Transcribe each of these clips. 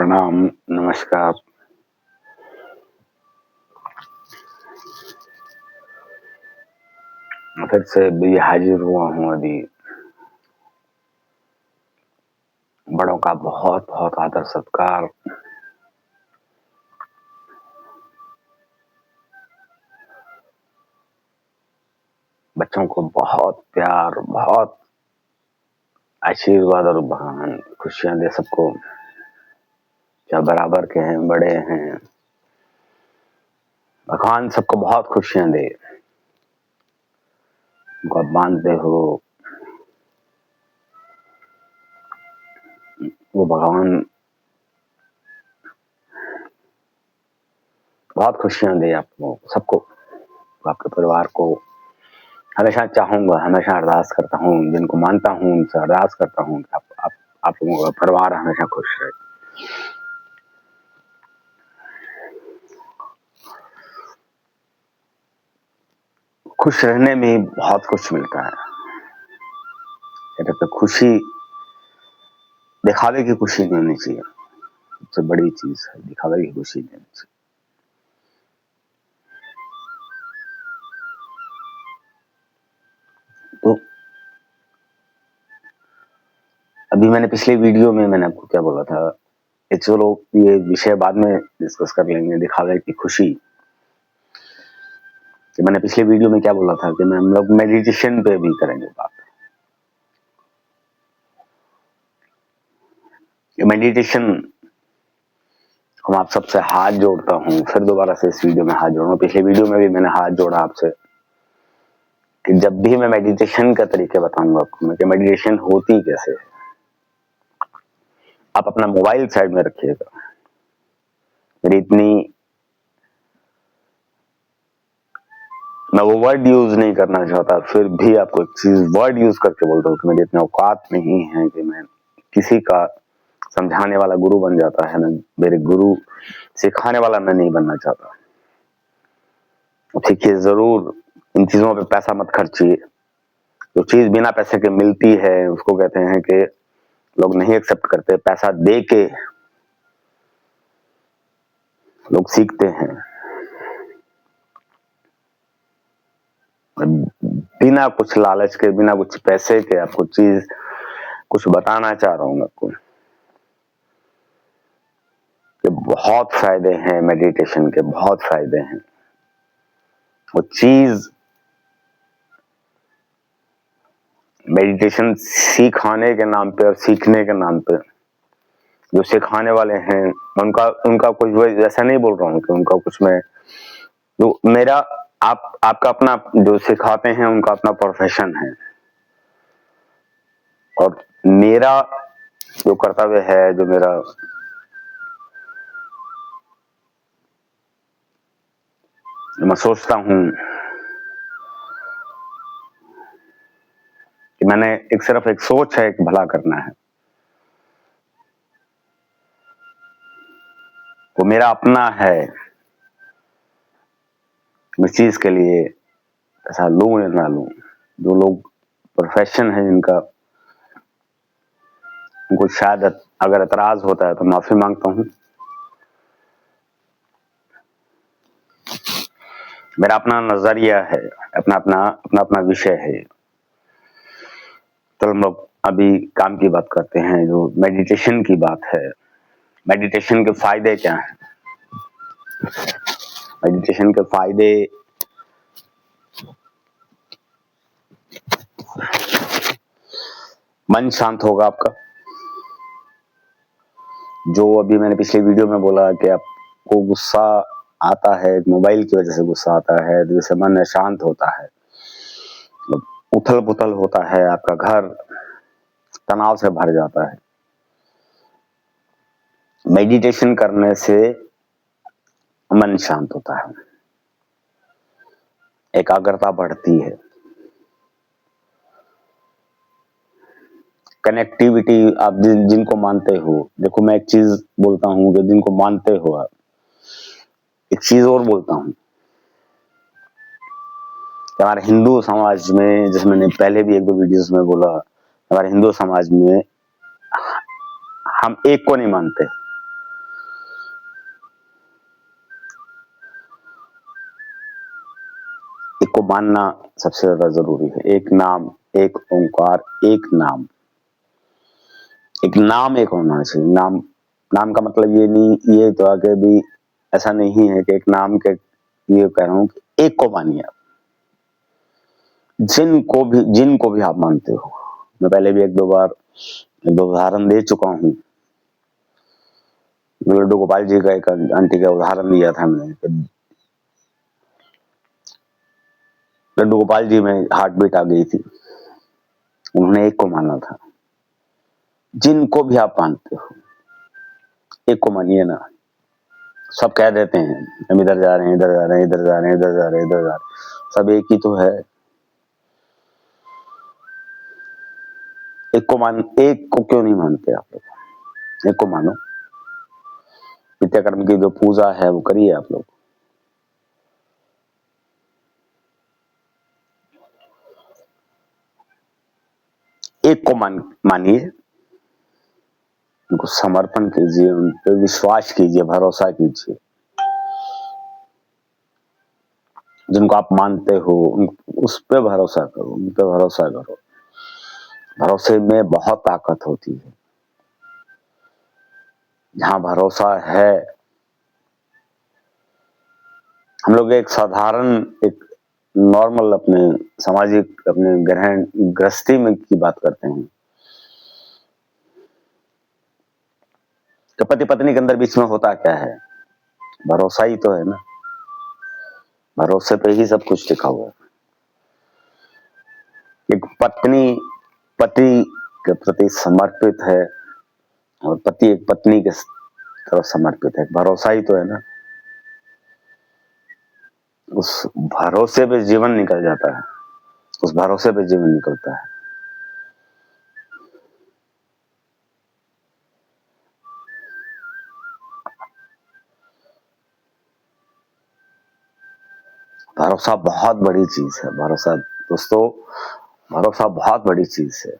प्रणाम, नमस्कार। फिर से भी हाजिर हुआ हूँ अभी। बड़ों का बहुत बहुत आदर सत्कार, बच्चों को बहुत प्यार, बहुत आशीर्वाद और भगवान खुशियां दे सबको, चाहे बराबर के हैं, बड़े हैं। भगवान सबको बहुत खुशियां दे। उनको आप मानते हो, वो भगवान बहुत खुशियां दे आपको, सबको, आपके परिवार को। हमेशा चाहूंगा, हमेशा अरदास करता हूँ, जिनको मानता हूँ उनसे अरदास करता हूँ कि आप लोगों का परिवार हमेशा खुश रहे। खुश रहने में बहुत कुछ मिलता है। तो खुशी दिखावे की खुशी नहीं होनी चाहिए, सबसे बड़ी चीज है दिखावे की खुशी नहीं होनी चाहिए। तो अभी मैंने पिछले वीडियो में मैंने आपको क्या बोला था, चलो ये विषय बाद में डिस्कस कर लेंगे, दिखावे की खुशी। कि मैंने पिछले वीडियो में क्या बोला था कि हम लोग मेडिटेशन पे भी करेंगे बात। मेडिटेशन हम आप सबसे हाथ जोड़ता हूँ, फिर दोबारा से इस वीडियो में हाथ जोड़ रहा हूँ। पिछले वीडियो में भी मैंने हाथ जोड़ा आपसे कि जब भी मैं मेडिटेशन का तरीके बताऊंगा आपको कि मेडिटेशन होती कैसे है, आप अपना मोबाइल साइड में रखिएगा। मेरी इतनी, मैं वो वर्ड यूज नहीं करना चाहता, फिर भी आपको एक चीज वर्ड यूज करके बोलता हूँ कि मेरी इतनी औकात नहीं है कि मैं किसी का समझाने वाला गुरु बन जाता है। मैं मेरे गुरु सिखाने वाला मैं नहीं बनना चाहता। ठीक है, जरूर इन चीजों पे पैसा मत खर्चिए। जो चीज बिना पैसे के मिलती है उसको कहते हैं कि लोग नहीं एक्सेप्ट करते। पैसा दे के लोग सीखते हैं। बिना कुछ लालच के, बिना कुछ पैसे के आपको चीज कुछ बताना चाह रहा हूं आपको कि बहुत फायदे हैं मेडिटेशन के, बहुत फायदे हैं। वो चीज मेडिटेशन सिखाने के नाम पे और सीखने के नाम पे, जो सिखाने वाले हैं उनका कुछ ऐसा नहीं बोल रहा हूँ कि उनका कुछ मैं, जो मेरा आपका अपना जो सिखाते हैं उनका अपना प्रोफेशन है, और मेरा जो कर्तव्य है, जो मेरा मैं सोचता हूं कि मैंने सिर्फ एक सोच है कि भला करना है, वो मेरा अपना है। मैं चीज के लिए ऐसा लूं या ना लूं, जो लोग प्रोफेशन है जिनका, उनको शायद अगर एतराज होता है तो माफी मांगता हूं। मेरा अपना नजरिया है, अपना अपना अपना अपना विषय है। तो हम लोग अभी काम की बात करते हैं, जो मेडिटेशन की बात है। मेडिटेशन के फायदे क्या हैं? मेडिटेशन के फायदे, मन शांत होगा आपका। जो अभी मैंने पिछले वीडियो में बोला कि आपको गुस्सा आता है, मोबाइल की वजह से गुस्सा आता है, जिससे मन शांत होता है, उथल पुथल होता है, आपका घर तनाव से भर जाता है। मेडिटेशन करने से मन शांत होता है, एकाग्रता बढ़ती है, कनेक्टिविटी। आप जिनको मानते हो, देखो मैं एक चीज बोलता हूं कि जिनको मानते हो आप, एक चीज और बोलता हूं, हमारे हिंदू समाज में, जैसे मैंने पहले भी एक दो वीडियोस में बोला, हमारे हिंदू समाज में हम एक को नहीं मानते, को मानना सबसे ज्यादा जरूरी है। एक नाम, एक ओंकार, एक नाम, एक नाम एक होना चाहिए। नाम, नाम का मतलब ये नहीं, ये तो आगे भी ऐसा नहीं है कि एक नाम के, ये कह रहा हूं कि एक को मानिए आप, जिनको भी आप मानते हो। मैं पहले भी एक दो उदाहरण दे चुका हूं। लड्डू गोपाल जी का एक आंटी का उदाहरण दिया था मैंने। लड्डू गोपाल जी में हार्ट बीट आ गई थी, उन्होंने एक को माना था। जिनको भी आप मानते हो, एक को मानिए ना। सब कह देते हैं हम इधर जा रहे हैं, इधर जा रहे हैं, इधर जा रहे हैं, इधर जा रहे हैं, इधर जा रहे हैं, सब एक ही तो है। एक को क्यों नहीं मानते आप लोग? एक को मानो। नित्यकर्म की जो पूजा है वो करिए आप लोग। एक को मानिए, उनको समर्पण कीजिए, उन पर विश्वास कीजिए, भरोसा कीजिए। जिनको आप मानते हो उस पे भरोसा करो, उन पे भरोसा करो। भरोसे में बहुत ताकत होती है। जहां भरोसा है, हम लोग एक साधारण, एक नॉर्मल अपने सामाजिक, अपने ग्रहण गृहस्थी में की बात करते हैं। तो पति पत्नी के अंदर बीच में होता क्या है? भरोसा ही तो है ना। भरोसे पे ही सब कुछ टिका हुआ है। एक पत्नी पति के प्रति समर्पित है और पति एक पत्नी के तरफ समर्पित है। भरोसा ही तो है ना। उस भरोसे पे जीवन निकल जाता है, उस भरोसे पे जीवन निकलता है। भरोसा बहुत बड़ी चीज है। भरोसा दोस्तों, भरोसा बहुत बड़ी चीज है।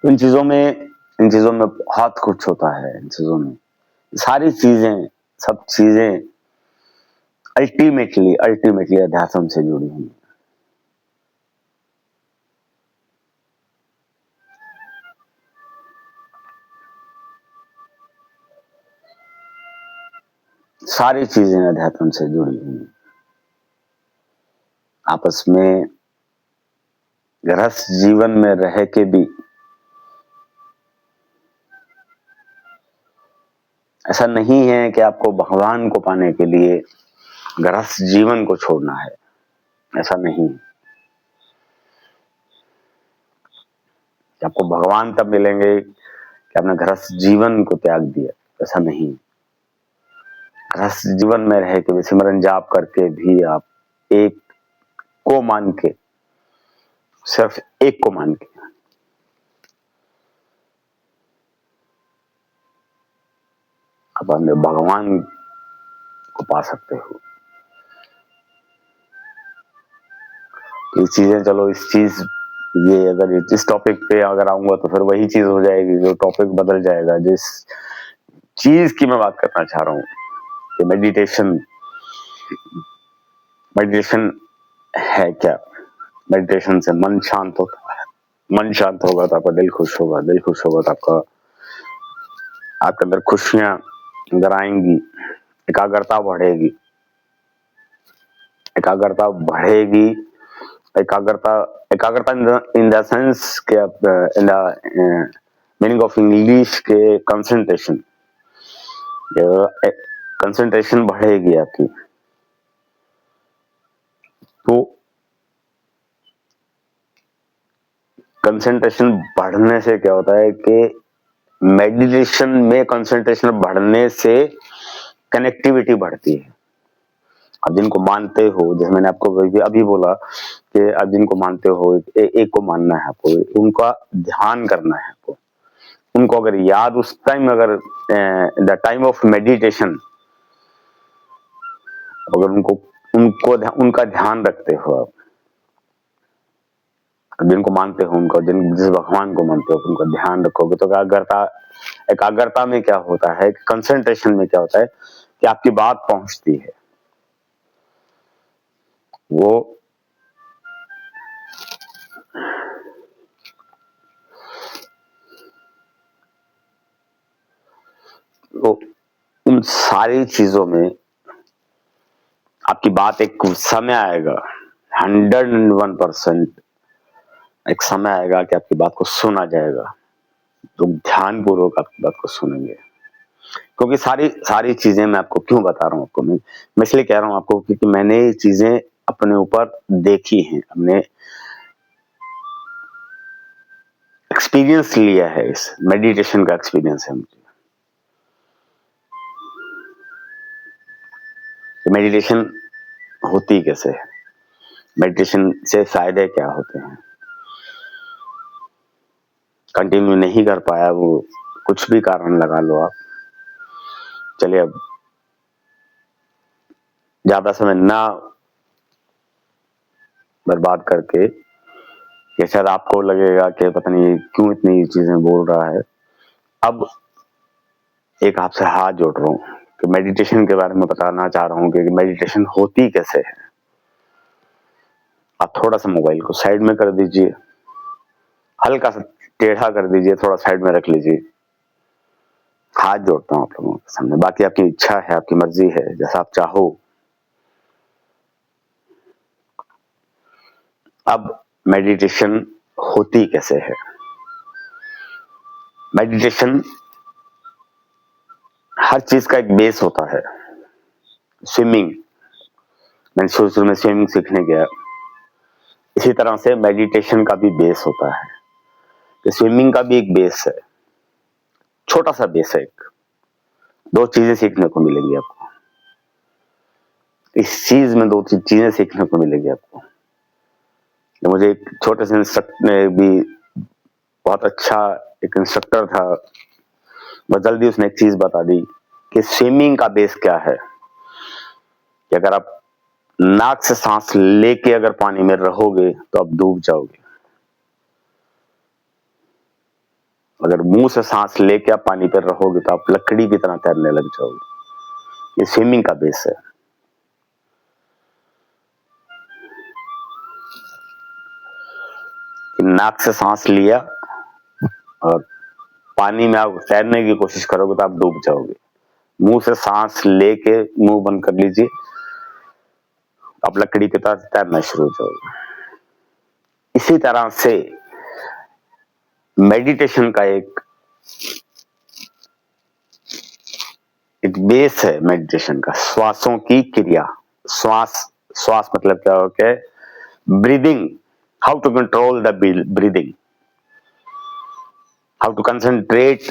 इन चीजों में बहुत कुछ होता है। इन चीजों में सारी चीजें, सब चीजें अल्टीमेटली अध्यात्म से जुड़ी हुई हैं। सारी चीजें अध्यात्म से जुड़ी हुई हैं। आपस में गृहस्थ जीवन में रह के भी ऐसा नहीं है कि आपको भगवान को पाने के लिए गृहस्थ जीवन को छोड़ना है। ऐसा नहीं। आपको भगवान तब मिलेंगे कि आपने गृहस्थ जीवन को त्याग दिया। ऐसा नहीं। गृहस्थ जीवन में रह के भी, सिमरन जाप करके भी आप एक को मान के, सिर्फ एक को मान के आप अपने भगवान को पा सकते हो। ये चीजें, चलो ये अगर इस टॉपिक पे अगर आऊंगा तो फिर वही चीज हो जाएगी, जो टॉपिक बदल जाएगा। जिस चीज की मैं बात करना चाह रहा हूं कि मेडिटेशन है क्या? मेडिटेशन से मन शांत होता है। मन शांत होगा तो आपका दिल खुश होगा, दिल खुश होगा तो आपके अंदर खुशियां अंदर आएंगी, एकाग्रता बढ़ेगी। एकाग्रता बढ़ेगी। एकाग्रता इन द सेंस के, in the meaning of English के कंसंट्रेशन। कंसंट्रेशन बढ़ेगी आपकी। तो कंसंट्रेशन बढ़ने से क्या होता है कि मेडिटेशन में कंसंट्रेशन बढ़ने से कनेक्टिविटी बढ़ती है। आप जिनको मानते हो, जैसे मैंने आपको अभी बोला कि आप जिनको मानते हो, एक को मानना है आपको, उनका ध्यान करना है आपको। उनको अगर याद उस टाइम, अगर द टाइम ऑफ मेडिटेशन, अगर उनका ध्यान रखते हो आप, जिनको मानते हो उनको, जिस भगवान को मानते हो उनका ध्यान रखोगे तो एकाग्रता में क्या होता है, कंसंट्रेशन में क्या होता है कि आपकी बात पहुंचती है। वो उन सारी चीजों में आपकी बात एक समय आएगा, 101% एक समय आएगा कि आपकी बात को सुना जाएगा, तो ध्यान पूर्वक आपकी बात को सुनेंगे। क्योंकि सारी सारी चीजें मैं आपको क्यों बता रहा हूँ आपको, मैं इसलिए कह रहा हूँ आपको क्योंकि मैंने ये चीजें अपने ऊपर देखी हैं, हमने एक्सपीरियंस लिया है, इस मेडिटेशन का एक्सपीरियंस है मुझे। तो मेडिटेशन होती कैसे है, मेडिटेशन से फायदे क्या होते हैं। कंटिन्यू नहीं कर पाया, वो कुछ भी कारण लगा लो आप, चलिए अब ज्यादा समय ना बर्बाद करके, कि शायद आपको लगेगा कि पता नहीं क्यों इतनी चीजें बोल रहा है। अब एक आपसे हाथ जोड़ रहा हूँ कि मेडिटेशन के बारे में बताना चाह रहा हूँ कि मेडिटेशन होती कैसे है। आप थोड़ा सा मोबाइल को साइड में कर दीजिए, हल्का सा टेढ़ा कर दीजिए, थोड़ा साइड में रख लीजिए। हाथ जोड़ता हूँ आप लोगों के सामने, बाकी आपकी इच्छा है, आपकी मर्जी है, जैसा आप चाहो। अब मेडिटेशन होती कैसे है। मेडिटेशन हर चीज का एक बेस होता है। स्विमिंग, मैंने शुरू में स्विमिंग सीखने गया, इसी तरह से मेडिटेशन का भी बेस होता है। कि स्विमिंग का भी एक बेस है, छोटा सा बेस है। एक दो चीजें सीखने को मिलेंगी आपको, इस चीज में दो चीजें सीखने को मिलेगी आपको। मुझे एक छोटे से इंस्ट्रक्टर भी, बहुत अच्छा एक इंस्ट्रक्टर था, बहुत जल्दी उसने एक चीज बता दी कि स्विमिंग का बेस क्या है, कि अगर आप नाक से सांस लेके अगर पानी में रहोगे तो आप डूब जाओगे, अगर मुंह से सांस लेके आप पानी पर रहोगे तो आप लकड़ी की तरह तैरने लग जाओगे। ये स्विमिंग का बेस है। नाक से सांस लिया और पानी में आप तैरने की कोशिश करोगे तो आप डूब जाओगे। मुंह से सांस लेके मुंह बंद कर लीजिए, आप लकड़ी की तरह तैरना शुरू हो जाओगे। इसी तरह से मेडिटेशन का एक बेस है, मेडिटेशन का श्वासों की क्रिया। श्वास मतलब क्या होता है, breathing, how to control the breathing, how to concentrate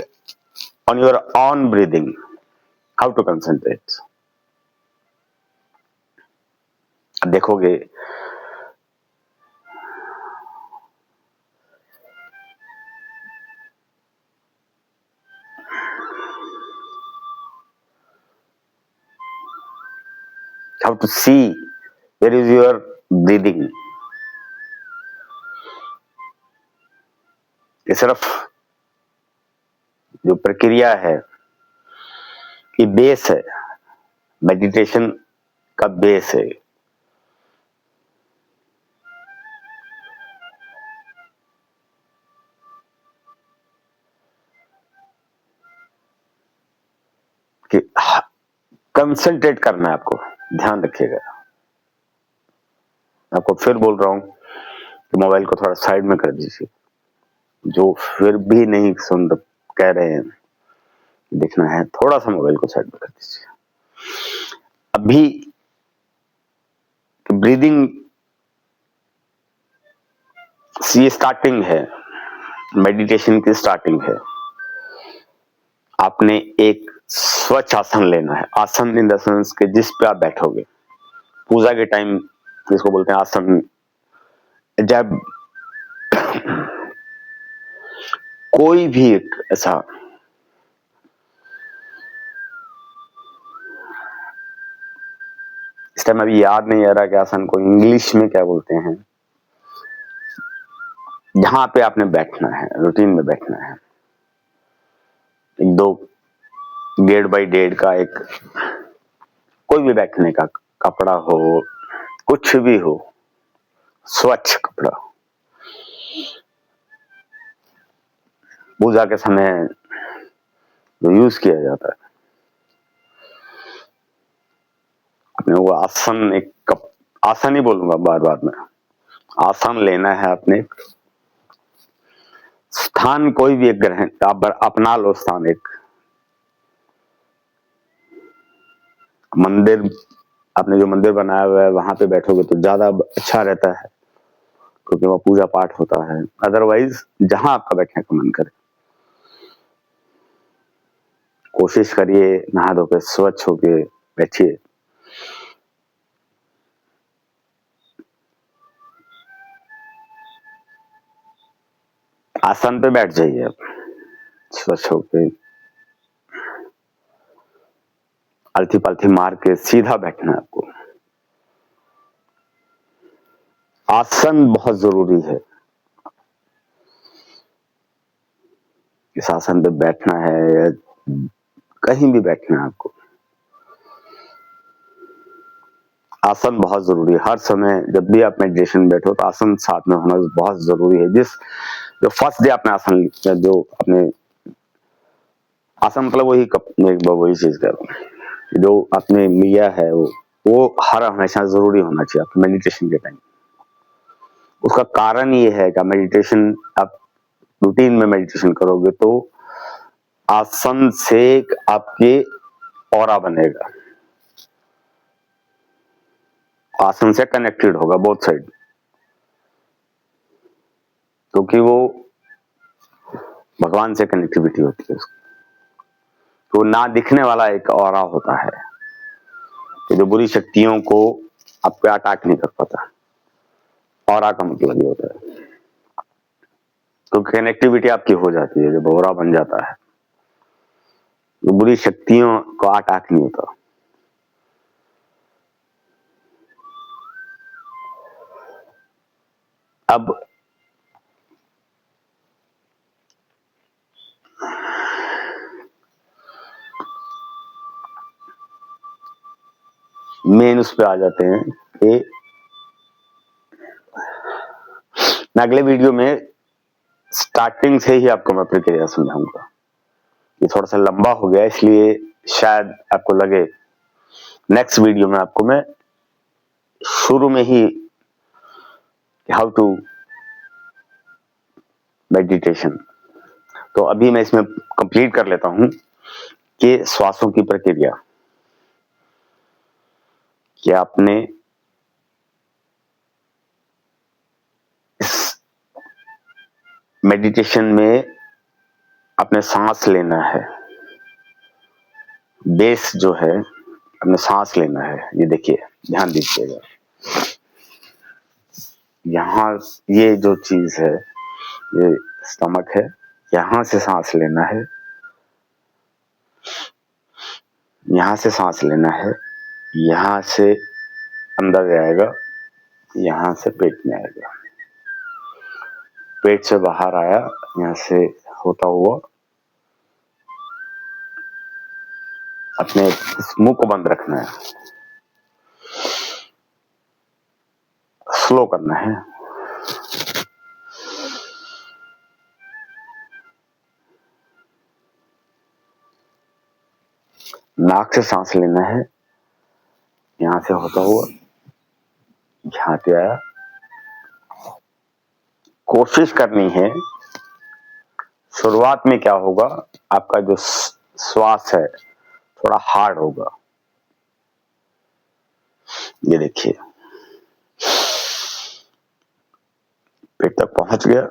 on your own breathing, how to concentrate. देखोगे how to see where is your breathing। ये सिर्फ जो प्रक्रिया है, ये बेस है, मेडिटेशन का बेस है। कि कंसंट्रेट करना है आपको, ध्यान रखिएगा। आपको फिर बोल रहा हूं कि मोबाइल को थोड़ा साइड में कर दीजिए, जो फिर भी नहीं सुन कह रहे हैं देखना है, थोड़ा सा मोबाइल को साइड में कर दीजिए। अभी ब्रीदिंग ये स्टार्टिंग है, मेडिटेशन की स्टार्टिंग है। आपने एक स्वच्छ आसन लेना है, आसन इन द सेंस के जिस पे आप बैठोगे पूजा के टाइम, जिसको बोलते हैं आसन। जब कोई भी एक ऐसा इस टाइम अभी याद नहीं आ रहा कि आसन को इंग्लिश में क्या बोलते हैं, जहां पे आपने बैठना है, रूटीन में बैठना है, एक 2.5 बाई 1.5 का एक कोई भी बैठने का कपड़ा हो, कुछ भी हो, स्वच्छ कपड़ा, पूजा के समय जो यूज किया जाता है, अपने वो आसन, आसन ही बोलूंगा बार बार मैं, आसन लेना है। अपने स्थान कोई भी एक ग्रहण आप अपना लो, स्थान एक मंदिर, आपने जो मंदिर बनाया हुआ है वहां पे बैठोगे तो ज्यादा अच्छा रहता है, क्योंकि वहाँ पूजा पाठ होता है। अदरवाइज जहां आपका बैठने का मन करे, कोशिश करिए नहा धो के स्वच्छ होके बैठिए। आसन पे बैठ जाइए आप, स्वच्छ होके, अलथी पलथी मार के सीधा बैठना है आपको। आसन बहुत जरूरी है, इस आसन पे बैठना है या कहीं भी बैठना है आपको, आसन बहुत जरूरी है। हर समय जब भी आप मेडिटेशन में बैठो तो आसन साथ में होना बहुत जरूरी है। जो फर्स्ट डे आपने आसन, जो अपने आसन मतलब वही चीज कर रहा हूँ, जो आपने लिया है वो हर हमेशा जरूरी होना चाहिए आपके मेडिटेशन के टाइम। उसका कारण ये है कि मेडिटेशन आप रूटीन में मेडिटेशन करोगे तो आसन से आपके ऑरा बनेगा, आसन से कनेक्टेड होगा बोथ साइड, क्योंकि वो भगवान से कनेक्टिविटी होती है उसकी। तो ना दिखने वाला एक ऑरा होता है कि जो बुरी शक्तियों को आप पे अटैक नहीं कर पाता। ऑरा का मतलब ये होता है, तो कनेक्टिविटी आपकी हो जाती है, जब ऑरा बन जाता है तो बुरी शक्तियों को अटैक नहीं होता। अब मेन उस पे आ जाते हैं कि मैं अगले वीडियो में स्टार्टिंग से ही आपको मैं प्रक्रिया समझाऊंगा। ये थोड़ा सा लंबा हो गया, इसलिए शायद आपको लगे नेक्स्ट वीडियो में आपको मैं शुरू में ही हाउ टू मेडिटेशन, तो अभी मैं इसमें कंप्लीट कर लेता हूं कि श्वासों की प्रक्रिया, कि आपने इस मेडिटेशन में अपने सांस लेना है, बेस जो है अपने सांस लेना है। ये देखिए, ध्यान दीजिएगा, यहां ये जो चीज है ये स्टमक है, यहां से सांस लेना है, यहां से सांस लेना है, यहां से अंदर जाएगा, यहां से पेट में आएगा, पेट से बाहर आया, यहां से होता हुआ अपने मुंह को बंद रखना है, स्लो करना है, नाक से सांस लेना है, यहां से होता हुआ यहां पे आया। कोशिश करनी है, शुरुआत में क्या होगा, आपका जो श्वास है थोड़ा हार्ड होगा। ये देखिए, पेट तक पहुंच गया,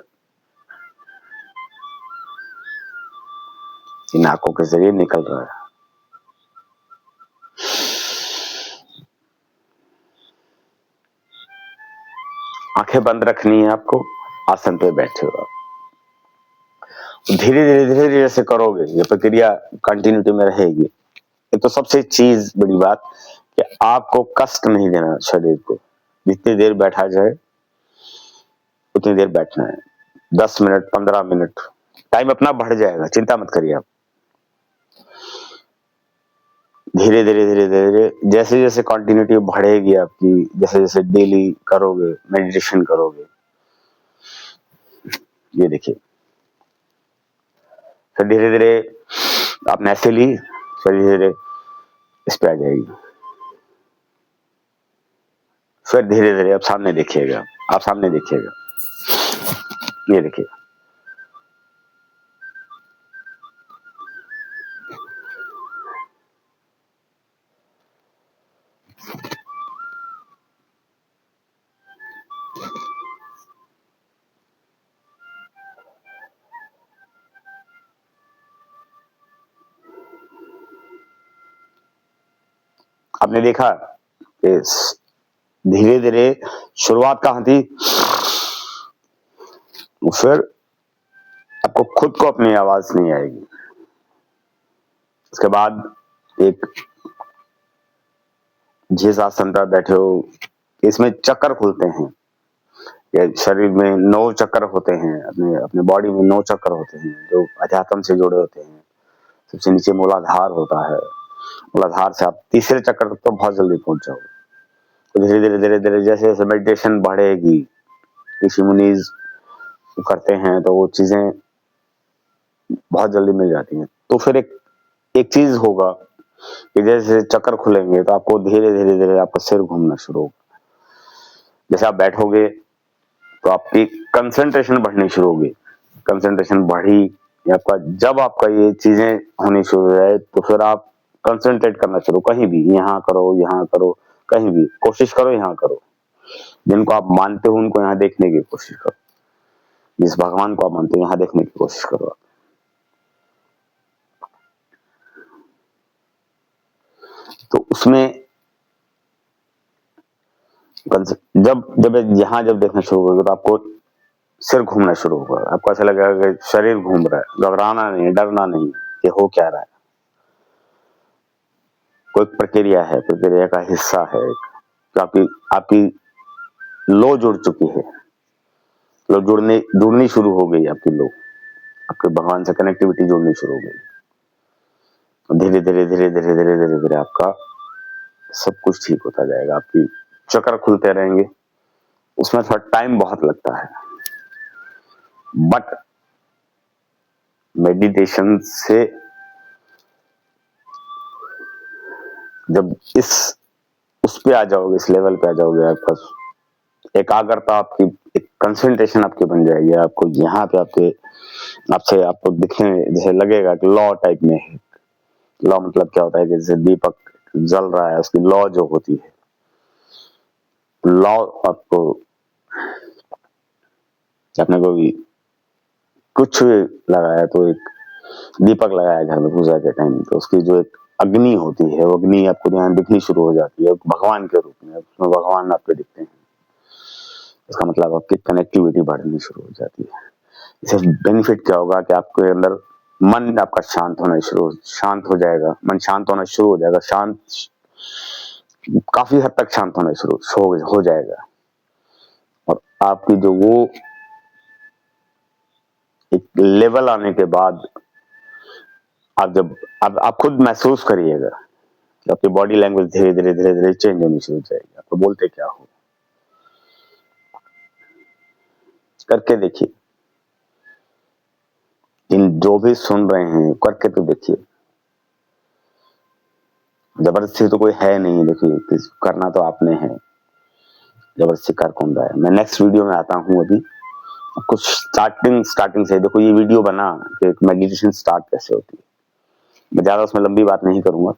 नाकों के जरिए निकल रहा है। आंखें बंद रखनी है आपको, आसन पे बैठे हो। धीरे धीरे से करोगे, ये प्रक्रिया कंटिन्यूटी में रहेगी। ये तो सबसे चीज बड़ी बात कि आपको कष्ट नहीं देना शरीर को, जितनी देर बैठा जाए उतनी देर बैठना है। 10 मिनट, 15 मिनट, टाइम अपना बढ़ जाएगा, चिंता मत करिए आप। धीरे धीरे धीरे धीरे जैसे जैसे कंटिन्यूटी बढ़ेगी आपकी, जैसे जैसे डेली करोगे, मेडिटेशन करोगे, ये देखिए, फिर धीरे धीरे आपने ऐसे ली, फिर धीरे धीरे इस पे आ जाएगी, फिर धीरे धीरे आप सामने देखिएगा, आप सामने देखिएगा, ये देखिए, आपने देखा कि धीरे धीरे शुरुआत कहाँ थी, फिर आपको खुद को अपनी आवाज नहीं आएगी, उसके बाद एक जिस आसन पर बैठे हो, इसमें चक्कर खुलते हैं, या शरीर में 9 चक्कर होते हैं, अपने अपने बॉडी में 9 चक्कर होते हैं जो अध्यात्म से जुड़े होते हैं। सबसे नीचे मूलाधार होता है, मूलाधार से आप तीसरे चक्कर तक तो बहुत जल्दी पहुंच जाओगे। तो धीरे धीरे धीरे धीरे जैसे जैसे मेडिटेशन बढ़ेगी, ऋषि मुनीज करते हैं तो वो चीजें बहुत जल्दी मिल जाती हैं। तो फिर एक चीज होगा कि जैसे चक्कर खुलेंगे तो आपको धीरे धीरे धीरे आपका सिर घूमना शुरू होगा। जैसे आप बैठोगे तो आपकी कंसंट्रेशन बढ़नी शुरू होगी, कंसंट्रेशन बढ़ी, आपका जब आपका ये चीजें होनी शुरू हो जाए तो फिर आप कंसंट्रेट करना शुरू, कहीं भी, यहाँ करो, कहीं भी कोशिश करो, यहाँ करो, जिनको आप मानते हो उनको यहाँ देखने की कोशिश करो, जिस भगवान को आप मानते हो यहाँ देखने की कोशिश करो आप। तो उसमें जब जब यहाँ जब देखना शुरू करोगे तो आपको सिर घूमना शुरू होगा, आपको ऐसा लगेगा कि शरीर घूम रहा है, घबराना नहीं, डरना नहीं कि हो क्या रहा है, कोई प्रक्रिया है, प्रक्रिया का हिस्सा है, तो आपकी लो जुड़ चुकी है, लो जुड़नी शुरू हो गई, आपकी लो, आपके भगवान से कनेक्टिविटी जुड़नी शुरू हो गई। धीरे धीरे धीरे धीरे धीरे धीरे धीरे आपका सब कुछ ठीक होता जाएगा, आपकी चक्कर खुलते रहेंगे। उसमें थोड़ा टाइम बहुत लगता है, बट मेडिटेशन से जब उस पे आ जाओगे, इस लेवल पे आ जाओगे, आपका एकाग्रता, आपकी एक कंसंट्रेशन आपकी बन जाएगी, आपको यहाँ पे आपको दिखने जैसे लगेगा कि लॉ टाइप में है। लॉ मतलब क्या होता है कि जैसे दीपक जल रहा है, उसकी लॉ जो होती है, लॉ आपको, अपने को भी कुछ लगाया तो एक दीपक लगाया घर में पूजा के टाइम, तो उसकी जो एक अग्नि होती है, वो अग्नि आपको ध्यान दिखनी शुरू हो जाती है भगवान के रूप में, उसमें भगवान आपके दिखते हैं, इसका मतलब आपकी कनेक्टिविटी बढ़नी शुरू हो जाती है। इससे बेनिफिट क्या होगा कि आपके अंदर मन आपका शांत हो जाएगा, मन शांत होना शुरू हो जाएगा, शांत काफी हद तक शांत होना शुरू हो जाएगा, और आपकी जो वो एक लेवल आने के बाद आप खुद महसूस करिएगा कि आपकी बॉडी लैंग्वेज धीरे धीरे धीरे धीरे चेंज होनी शुरू हो जाएगी, आपको बोलते क्या हो, करके देखिए, इन जो भी सुन रहे हैं करके तो देखिए, जबरदस्ती तो कोई है नहीं, देखिए करना तो आपने है, जबरदस्ती कर कौन रहा है। मैं नेक्स्ट वीडियो में आता हूँ, अभी कुछ स्टार्टिंग से देखो, ये वीडियो बना कि मेडिटेशन स्टार्ट कैसे होती है, मैं ज्यादा उसमें लंबी बात नहीं करूंगा,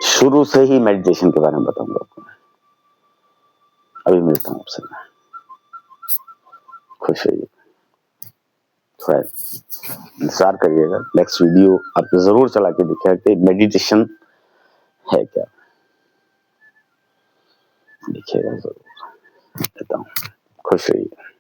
शुरू से ही मेडिटेशन के बारे में बताऊंगा आपको। अभी मिलता हूँ आपसे, खुश रहिए, थोड़ा इंतजार करिएगा, नेक्स्ट वीडियो आपको जरूर चला के दिखेगा कि मेडिटेशन है क्या, देखिएगा जरूर, कहता हूँ, खुश रहिए।